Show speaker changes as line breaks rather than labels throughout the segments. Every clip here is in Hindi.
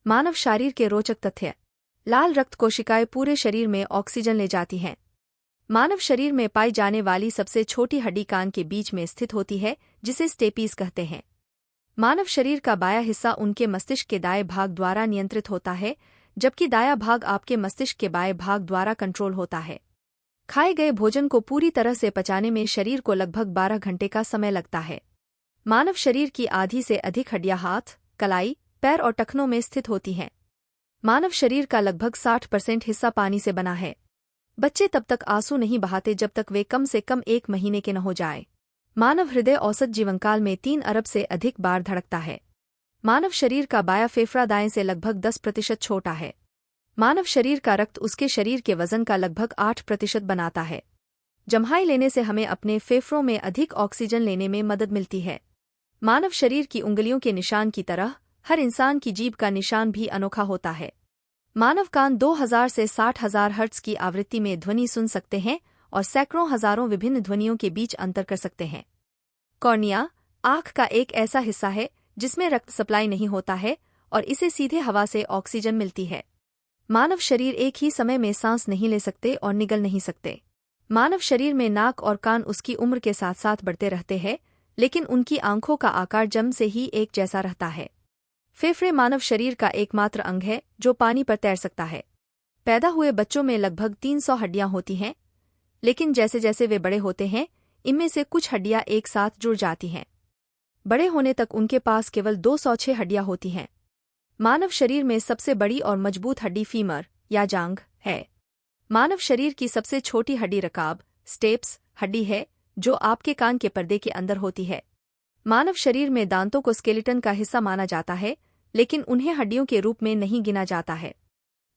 मानव शरीर के रोचक तथ्य। लाल रक्त कोशिकाएं पूरे शरीर में ऑक्सीजन ले जाती हैं। मानव शरीर में पाई जाने वाली सबसे छोटी हड्डी कान के बीच में स्थित होती है, जिसे स्टेपीज कहते हैं। मानव शरीर का बायां हिस्सा उनके मस्तिष्क के दाएं भाग द्वारा नियंत्रित होता है, जबकि दायां भाग आपके मस्तिष्क के बाएं भाग द्वारा कंट्रोल होता है। खाए गए भोजन को पूरी तरह से पचाने में शरीर को लगभग 12 घंटे का समय लगता है। मानव शरीर की आधी से अधिक हड्डियां हाथ, कलाई, पैर और टखनों में स्थित होती हैं। मानव शरीर का लगभग 60% हिस्सा पानी से बना है। बच्चे तब तक आंसू नहीं बहाते जब तक वे कम से कम 1 महीने के न हो जाए। मानव हृदय औसत जीवनकाल में 3 अरब से अधिक बार धड़कता है। मानव शरीर का बायां फेफड़ा दाएं से लगभग 10% छोटा है। मानव शरीर का रक्त उसके शरीर के वजन का लगभग 8% बनाता है। जम्हाई लेने से हमें अपने फेफड़ों में अधिक ऑक्सीजन लेने में मदद मिलती है। मानव शरीर की उंगलियों के निशान की तरह हर इंसान की जीभ का निशान भी अनोखा होता है। मानव कान 2000 से 60,000 हर्ट्ज की आवृत्ति में ध्वनि सुन सकते हैं और सैकड़ों हजारों विभिन्न ध्वनियों के बीच अंतर कर सकते हैं। कॉर्निया आँख का एक ऐसा हिस्सा है जिसमें रक्त सप्लाई नहीं होता है और इसे सीधे हवा से ऑक्सीजन मिलती है। मानव शरीर एक ही समय में सांस नहीं ले सकते और निगल नहीं सकते। मानव शरीर में नाक और कान उसकी उम्र के साथ साथ बढ़ते रहते हैं, लेकिन उनकी आंखों का आकार जन्म से ही एक जैसा रहता है। फेफड़े मानव शरीर का एकमात्र अंग है जो पानी पर तैर सकता है। पैदा हुए बच्चों में लगभग 300 हड्डियां होती हैं, लेकिन जैसे जैसे वे बड़े होते हैं, इनमें से कुछ हड्डियां एक साथ जुड़ जाती हैं। बड़े होने तक उनके पास केवल 206 हड्डियां होती हैं। मानव शरीर में सबसे बड़ी और मजबूत हड्डी फीमर या जांघ है। मानव शरीर की सबसे छोटी हड्डी रकाब स्टेप्स हड्डी है, जो आपके कान के पर्दे के अंदर होती है। मानव शरीर में दांतों को स्केलेटन का हिस्सा माना जाता है, लेकिन उन्हें हड्डियों के रूप में नहीं गिना जाता है।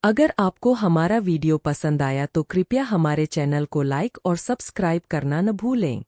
अगर आपको हमारा वीडियो पसंद आया तो कृपया हमारे चैनल को लाइक और सब्सक्राइब करना न भूलें।